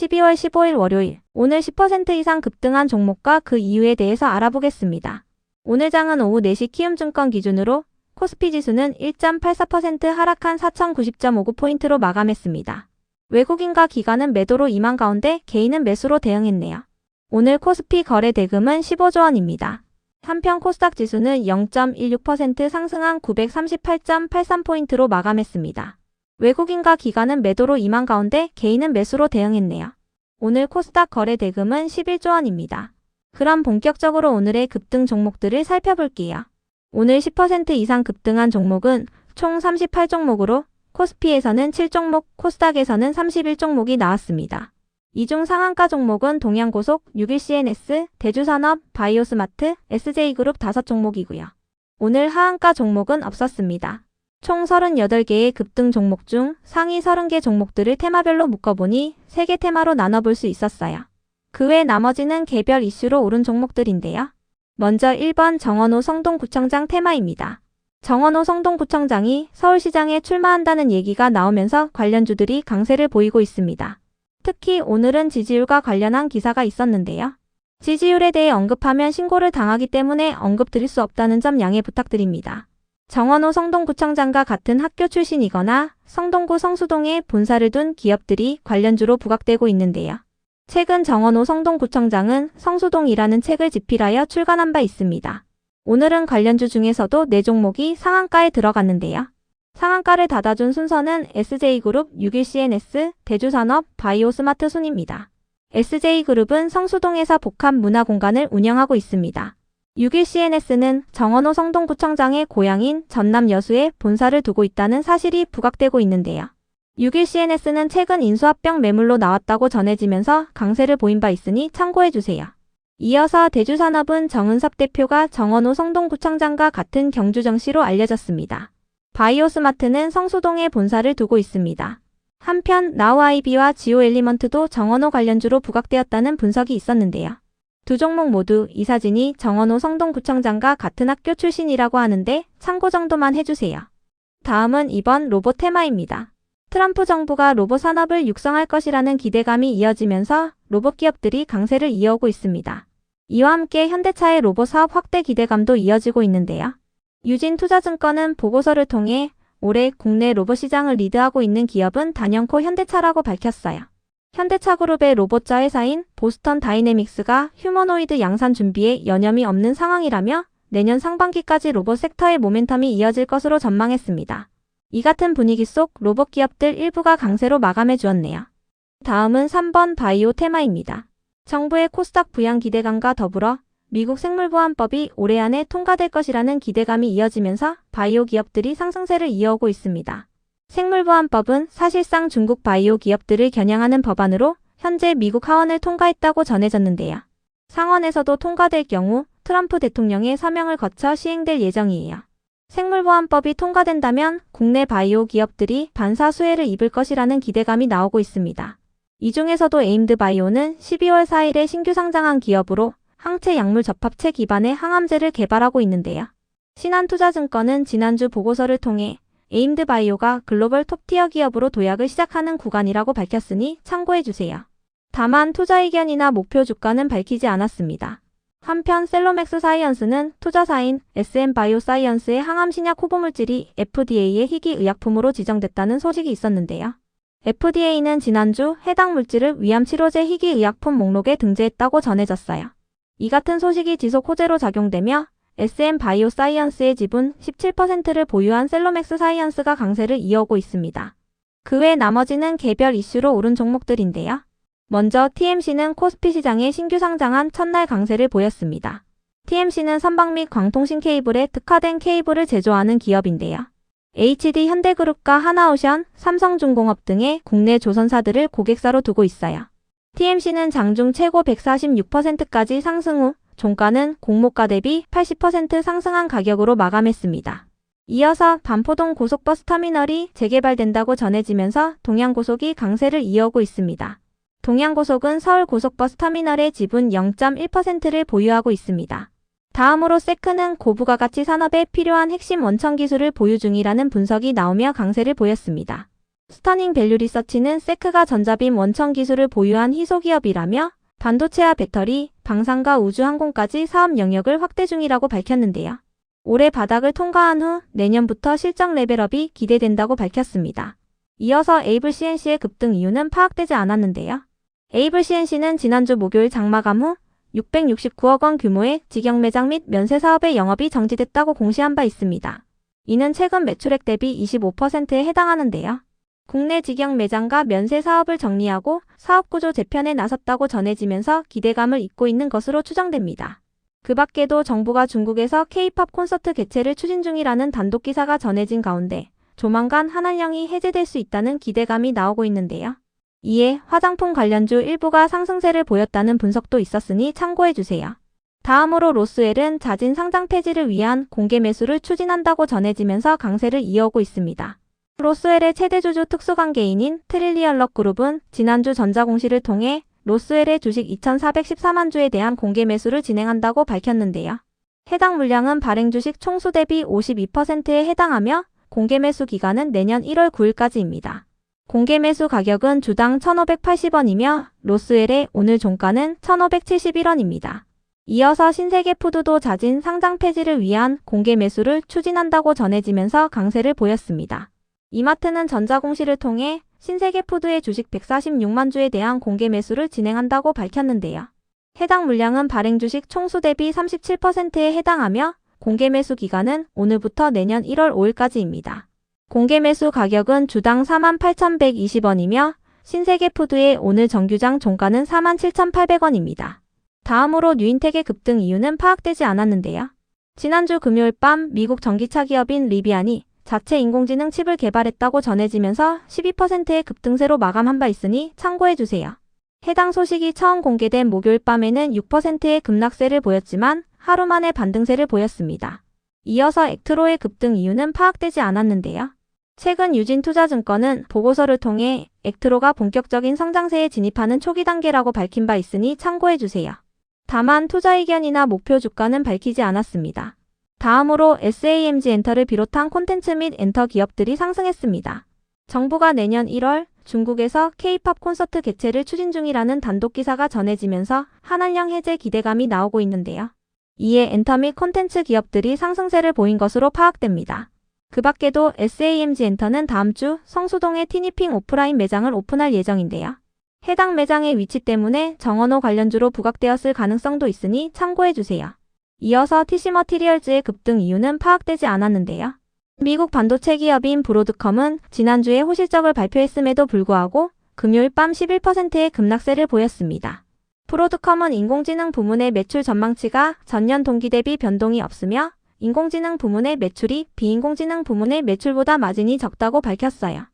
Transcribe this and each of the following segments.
12월 15일 월요일, 오늘 10% 이상 급등한 종목과 그 이유에 대해서 알아보겠습니다. 오늘 장은 오후 4시 키움증권 기준으로 코스피 지수는 1.84% 하락한 4090.59포인트로 마감했습니다. 외국인과 기관은 매도로 임한 가운데 개인은 매수로 대응했네요. 오늘 코스피 거래 대금은 15조 원입니다. 한편 코스닥 지수는 0.16% 상승한 938.83포인트로 마감했습니다. 외국인과 기관은 매도로 임한 가운데 개인은 매수로 대응했네요. 오늘 코스닥 거래 대금은 11조 원입니다. 그럼 본격적으로 오늘의 급등 종목들을 살펴볼게요. 오늘 10% 이상 급등한 종목은 총 38종목으로 코스피에서는 7종목, 코스닥에서는 31종목이 나왔습니다. 이 중 상한가 종목은 동양고속, 61CNS, 대주산업, 바이오스마트, SJ그룹 5종목이고요. 오늘 하한가 종목은 없었습니다. 총 38개의 급등 종목 중 상위 30개 종목들을 테마별로 묶어보니 3개 테마로 나눠볼 수 있었어요. 그 외 나머지는 개별 이슈로 오른 종목들인데요. 먼저 1번 정원호 성동구청장 테마입니다. 정원호 성동구청장이 서울시장에 출마한다는 얘기가 나오면서 관련주들이 강세를 보이고 있습니다. 특히 오늘은 지지율과 관련한 기사가 있었는데요. 지지율에 대해 언급하면 신고를 당하기 때문에 언급드릴 수 없다는 점 양해 부탁드립니다. 정원호 성동구청장과 같은 학교 출신이거나 성동구 성수동에 본사를 둔 기업들이 관련주로 부각되고 있는데요. 최근 정원호 성동구청장은 성수동이라는 책을 집필하여 출간한 바 있습니다. 오늘은 관련주 중에서도 4종목이 상한가에 들어갔는데요. 상한가를 닫아준 순서는 SJ그룹, 61CNS, 대주산업, 바이오스마트 순입니다. SJ그룹은 성수동에서 복합문화공간을 운영하고 있습니다. 61CNS는 정원호 성동구청장의 고향인 전남 여수에 본사를 두고 있다는 사실이 부각되고 있는데요. 61CNS는 최근 인수합병 매물로 나왔다고 전해지면서 강세를 보인 바 있으니 참고해주세요. 이어서 대주산업은 정은섭 대표가 정원호 성동구청장과 같은 경주정시로 알려졌습니다. 바이오스마트는 성수동에 본사를 두고 있습니다. 한편 나우아이비와 지오엘리먼트도 정원호 관련주로 부각되었다는 분석이 있었는데요. 두 종목 모두 이 사진이 정원호 성동구청장과 같은 학교 출신이라고 하는데 참고 정도만 해주세요. 다음은 이번 로봇 테마입니다. 트럼프 정부가 로봇 산업을 육성할 것이라는 기대감이 이어지면서 로봇 기업들이 강세를 이어오고 있습니다. 이와 함께 현대차의 로봇 사업 확대 기대감도 이어지고 있는데요. 유진투자증권은 보고서를 통해 올해 국내 로봇 시장을 리드하고 있는 기업은 단연코 현대차라고 밝혔어요. 현대차그룹의 로봇자 회사인 보스턴 다이내믹스가 휴머노이드 양산 준비에 여념이 없는 상황이라며 내년 상반기까지 로봇 섹터의 모멘텀이 이어질 것으로 전망했습니다. 이 같은 분위기 속 로봇 기업들 일부가 강세로 마감해 주었네요. 다음은 3번 바이오 테마입니다. 정부의 코스닥 부양 기대감과 더불어 미국 생물보안법이 올해 안에 통과될 것이라는 기대감이 이어지면서 바이오 기업들이 상승세를 이어오고 있습니다. 생물보안법은 사실상 중국 바이오 기업들을 겨냥하는 법안으로 현재 미국 하원을 통과했다고 전해졌는데요. 상원에서도 통과될 경우 트럼프 대통령의 서명을 거쳐 시행될 예정이에요. 생물보안법이 통과된다면 국내 바이오 기업들이 반사수혜를 입을 것이라는 기대감이 나오고 있습니다. 이 중에서도 에임드바이오는 12월 4일에 신규 상장한 기업으로 항체 약물 접합체 기반의 항암제를 개발하고 있는데요. 신한투자증권은 지난주 보고서를 통해 에임드바이오가 글로벌 톱티어 기업으로 도약을 시작하는 구간이라고 밝혔으니 참고해주세요. 다만 투자 의견이나 목표 주가는 밝히지 않았습니다. 한편 셀로맥스 사이언스는 투자사인 SM바이오사이언스의 항암 신약 후보물질이 FDA의 희귀 의약품으로 지정됐다는 소식이 있었는데요. FDA는 지난주 해당 물질을 위암치료제 희귀 의약품 목록에 등재했다고 전해졌어요. 이 같은 소식이 지속 호재로 작용되며 SM바이오사이언스의 지분 17%를 보유한 셀로맥스 사이언스가 강세를 이어오고 있습니다. 그 외 나머지는 개별 이슈로 오른 종목들인데요. 먼저 TMC는 코스피 시장에 신규 상장한 첫날 강세를 보였습니다. TMC는 선박 및 광통신 케이블에 특화된 케이블을 제조하는 기업인데요. HD 현대그룹과 하나오션, 삼성중공업 등의 국내 조선사들을 고객사로 두고 있어요. TMC는 장중 최고 146%까지 상승 후 종가는 공모가 대비 80% 상승한 가격으로 마감했습니다. 이어서 반포동 고속버스 터미널이 재개발된다고 전해지면서 동양고속이 강세를 이어오고 있습니다. 동양고속은 서울고속버스 터미널의 지분 0.1%를 보유하고 있습니다. 다음으로 세크는 고부가가치 산업에 필요한 핵심 원천 기술을 보유 중이라는 분석이 나오며 강세를 보였습니다. 스터닝 밸류 리서치는 세크가 전자빔 원천 기술을 보유한 희소기업이라며 반도체와 배터리, 방산과 우주항공까지 사업 영역을 확대 중이라고 밝혔는데요. 올해 바닥을 통과한 후 내년부터 실적 레벨업이 기대된다고 밝혔습니다. 이어서 에이블 CNC의 급등 이유는 파악되지 않았는데요. 에이블 CNC는 지난주 목요일 장마감 후 669억 원 규모의 직영 매장 및 면세 사업의 영업이 정지됐다고 공시한 바 있습니다. 이는 최근 매출액 대비 25%에 해당하는데요. 국내 직영 매장과 면세 사업을 정리하고 사업구조 재편에 나섰다고 전해지면서 기대감을 잇고 있는 것으로 추정됩니다. 그 밖에도 정부가 중국에서 K-팝 콘서트 개최를 추진 중이라는 단독 기사가 전해진 가운데 조만간 한한령이 해제될 수 있다는 기대감이 나오고 있는데요. 이에 화장품 관련주 일부가 상승세를 보였다는 분석도 있었으니 참고해주세요. 다음으로 로스웰은 자진 상장 폐지를 위한 공개 매수를 추진한다고 전해지면서 강세를 이어오고 있습니다. 로스웰의 최대 주주 특수관계인인 트릴리언럭 그룹은 지난주 전자공시를 통해 로스웰의 주식 2,414만 주에 대한 공개 매수를 진행한다고 밝혔는데요. 해당 물량은 발행 주식 총수 대비 52%에 해당하며 공개 매수 기간은 내년 1월 9일까지입니다. 공개 매수 가격은 주당 1,580원이며 로스웰의 오늘 종가는 1,571원입니다. 이어서 신세계푸드도 자진 상장 폐지를 위한 공개 매수를 추진한다고 전해지면서 강세를 보였습니다. 이마트는 전자공시를 통해 신세계푸드의 주식 146만 주에 대한 공개 매수를 진행한다고 밝혔는데요. 해당 물량은 발행 주식 총수 대비 37%에 해당하며 공개 매수 기간은 오늘부터 내년 1월 5일까지입니다. 공개 매수 가격은 주당 48,120원이며 신세계푸드의 오늘 정규장 종가는 47,800원입니다. 다음으로 뉴인텍의 급등 이유는 파악되지 않았는데요. 지난주 금요일 밤 미국 전기차 기업인 리비안이 자체 인공지능 칩을 개발했다고 전해지면서 12%의 급등세로 마감한 바 있으니 참고해주세요. 해당 소식이 처음 공개된 목요일 밤에는 6%의 급락세를 보였지만 하루 만에 반등세를 보였습니다. 이어서 액트로의 급등 이유는 파악되지 않았는데요. 최근 유진투자증권은 보고서를 통해 액트로가 본격적인 성장세에 진입하는 초기 단계라고 밝힌 바 있으니 참고해주세요. 다만 투자 의견이나 목표 주가는 밝히지 않았습니다. 다음으로 SAMG 엔터를 비롯한 콘텐츠 및 엔터 기업들이 상승했습니다. 정부가 내년 1월 중국에서 K-팝 콘서트 개최를 추진 중이라는 단독 기사가 전해지면서 한한령 해제 기대감이 나오고 있는데요. 이에 엔터 및 콘텐츠 기업들이 상승세를 보인 것으로 파악됩니다. 그 밖에도 SAMG 엔터는 다음 주 성수동에 티니핑 오프라인 매장을 오픈할 예정인데요. 해당 매장의 위치 때문에 정원호 관련주로 부각되었을 가능성도 있으니 참고해주세요. 이어서 TC머티리얼즈의 급등 이유는 파악되지 않았는데요. 미국 반도체 기업인 브로드컴은 지난주에 호실적을 발표했음에도 불구하고 금요일 밤 11%의 급락세를 보였습니다. 브로드컴은 인공지능 부문의 매출 전망치가 전년 동기 대비 변동이 없으며 인공지능 부문의 매출이 비인공지능 부문의 매출보다 마진이 적다고 밝혔어요.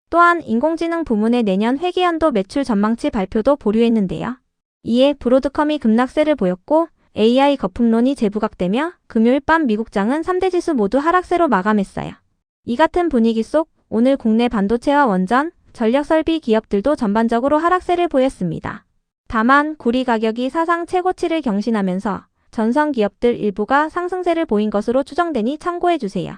또한 인공지능 부문의 내년 회계연도 매출 전망치 발표도 보류했는데요. 이에 브로드컴이 급락세를 보였고 AI 거품론이 재부각되며 금요일 밤 미국장은 3대 지수 모두 하락세로 마감했어요. 이 같은 분위기 속 오늘 국내 반도체와 원전, 전력설비 기업들도 전반적으로 하락세를 보였습니다. 다만 구리 가격이 사상 최고치를 경신하면서 전선 기업들 일부가 상승세를 보인 것으로 추정되니 참고해주세요.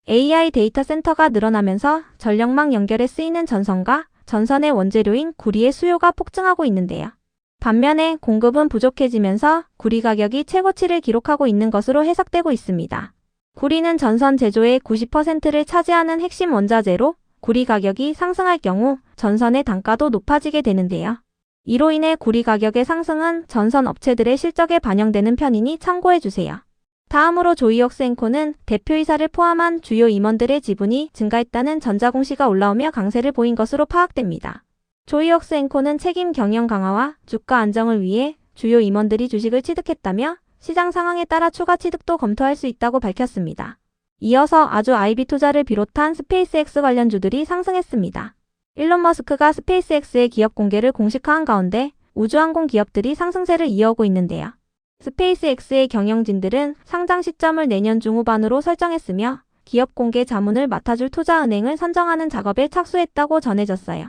AI 데이터 센터가 늘어나면서 전력망 연결에 쓰이는 전선과 전선의 원재료인 구리의 수요가 폭증하고 있는데요. 반면에 공급은 부족해지면서 구리 가격이 최고치를 기록하고 있는 것으로 해석되고 있습니다. 구리는 전선 제조의 90%를 차지하는 핵심 원자재로 구리 가격이 상승할 경우 전선의 단가도 높아지게 되는데요. 이로 인해 구리 가격의 상승은 전선 업체들의 실적에 반영되는 편이니 참고해주세요. 다음으로 조이옥스앤코는 대표이사를 포함한 주요 임원들의 지분이 증가했다는 전자공시가 올라오며 강세를 보인 것으로 파악됩니다. 조이옥스앤코는 책임 경영 강화와 주가 안정을 위해 주요 임원들이 주식을 취득했다며 시장 상황에 따라 추가 취득도 검토할 수 있다고 밝혔습니다. 이어서 아주 아이비투자를 비롯한 스페이스X 관련주들이 상승했습니다. 일론 머스크가 스페이스X의 기업 공개를 공식화한 가운데 우주항공 기업들이 상승세를 이어오고 있는데요. 스페이스X의 경영진들은 상장 시점을 내년 중후반으로 설정했으며 기업 공개 자문을 맡아줄 투자은행을 선정하는 작업에 착수했다고 전해졌어요.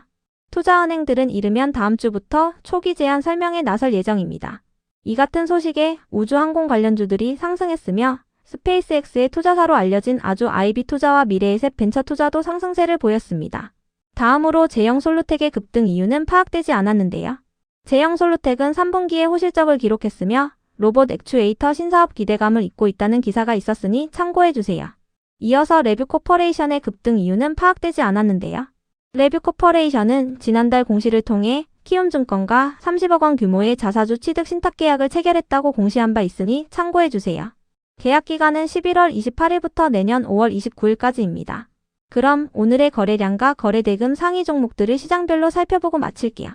투자은행들은 이르면 다음 주부터 초기 제안 설명에 나설 예정입니다. 이 같은 소식에 우주항공 관련주들이 상승했으며 스페이스X의 투자사로 알려진 아주 아이비 투자와 미래에셋 벤처 투자도 상승세를 보였습니다. 다음으로 제형솔루텍의 급등 이유는 파악되지 않았는데요. 제형솔루텍은 3분기에 호실적을 기록했으며 로봇 액추에이터 신사업 기대감을 잇고 있다는 기사가 있었으니 참고해주세요. 이어서 레뷰코퍼레이션의 급등 이유는 파악되지 않았는데요. 레뷰코퍼레이션은 지난달 공시를 통해 키움증권과 30억 원 규모의 자사주 취득 신탁계약을 체결했다고 공시한 바 있으니 참고해주세요. 계약 기간은 11월 28일부터 내년 5월 29일까지입니다. 그럼 오늘의 거래량과 거래대금 상위 종목들을 시장별로 살펴보고 마칠게요.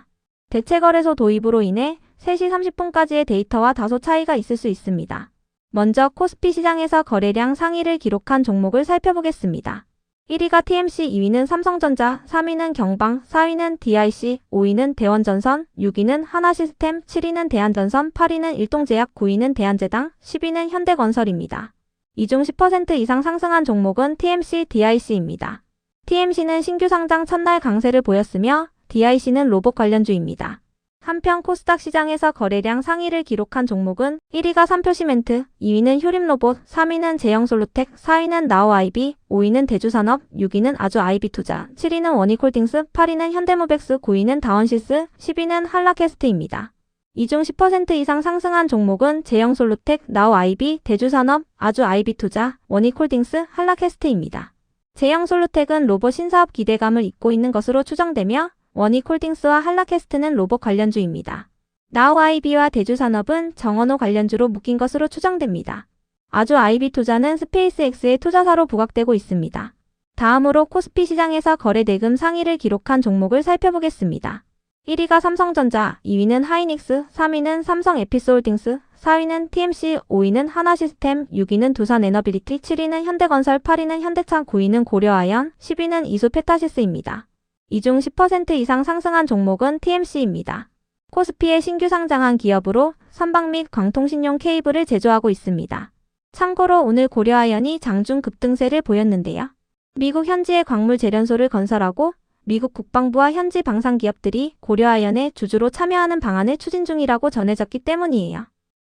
대체거래소 도입으로 인해 3시 30분까지의 데이터와 다소 차이가 있을 수 있습니다. 먼저 코스피 시장에서 거래량 상위를 기록한 종목을 살펴보겠습니다. 1위가 TMC, 2위는 삼성전자, 3위는 경방, 4위는 DIC, 5위는 대원전선, 6위는 하나시스템, 7위는 대한전선, 8위는 일동제약, 9위는 대한제당, 10위는 현대건설입니다. 이 중 10% 이상 상승한 종목은 TMC, DIC입니다. TMC는 신규 상장 첫날 강세를 보였으며 DIC는 로봇 관련주입니다. 한편 코스닥 시장에서 거래량 상위를 기록한 종목은 1위가 삼표시멘트, 2위는 효림로봇, 3위는 제형솔루텍, 4위는 나우아이비, 5위는 대주산업, 6위는 아주아이비투자, 7위는 원익홀딩스, 8위는 현대모백스, 9위는 다원시스, 10위는 한라캐스트입니다. 이 중 10% 이상 상승한 종목은 제형솔루텍, 나우아이비, 대주산업, 아주아이비투자, 원익홀딩스, 한라캐스트입니다. 제형솔루텍은 로봇 신사업 기대감을 잇고 있는 것으로 추정되며 원익홀딩스와 한라캐스트는 로봇 관련주입니다. 나우아이비와 대주산업은 정원호 관련주로 묶인 것으로 추정됩니다. 아주아이비투자는 스페이스X의 투자사로 부각되고 있습니다. 다음으로 코스피 시장에서 거래대금 상위를 기록한 종목을 살펴보겠습니다. 1위가 삼성전자, 2위는 하이닉스, 3위는 삼성에피스홀딩스, 4위는 TMC, 5위는 하나시스템, 6위는 두산에너빌리티, 7위는 현대건설, 8위는 현대차, 9위는 고려아연, 10위는 이수페타시스입니다. 이 중 10% 이상 상승한 종목은 TMC입니다. 코스피에 신규 상장한 기업으로 선박 및 광통신용 케이블을 제조하고 있습니다. 참고로 오늘 고려아연이 장중 급등세를 보였는데요. 미국 현지의 광물 재련소를 건설하고 미국 국방부와 현지 방산 기업들이 고려아연의 주주로 참여하는 방안을 추진 중이라고 전해졌기 때문이에요.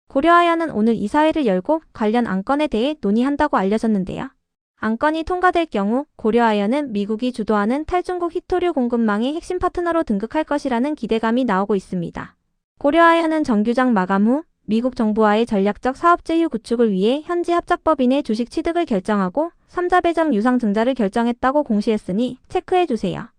고려아연은 오늘 이사회를 열고 관련 안건에 대해 논의한다고 알려졌는데요. 안건이 통과될 경우 고려아연은 미국이 주도하는 탈중국 히토류 공급망의 핵심 파트너로 등극할 것이라는 기대감이 나오고 있습니다. 고려아연은 정규장 마감 후 미국 정부와의 전략적 사업 제휴 구축을 위해 현지 합작법인의 주식 취득을 결정하고 3자 배정 유상 증자를 결정했다고 공시했으니 체크해주세요.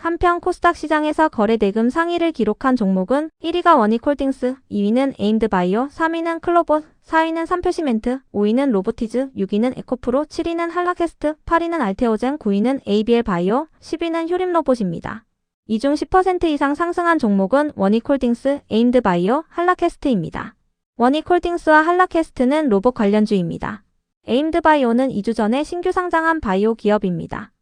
한편 코스닥 시장에서 거래대금 상위를 기록한 종목은 1위가 원익홀딩스, 2위는 에임드바이오, 3위는 클로봇, 4위는 삼표시멘트, 5위는 로보티즈, 6위는 에코프로, 7위는 한라캐스트, 8위는 알테오젠, 9위는 ABL바이오, 10위는 효림로봇입니다. 이 중 10% 이상 상승한 종목은 원익홀딩스, 에임드바이오, 한라캐스트입니다. 원익홀딩스와 한라캐스트는 로봇 관련주입니다. 에임드바이오는 2주 전에 신규 상장한 바이오 기업입니다.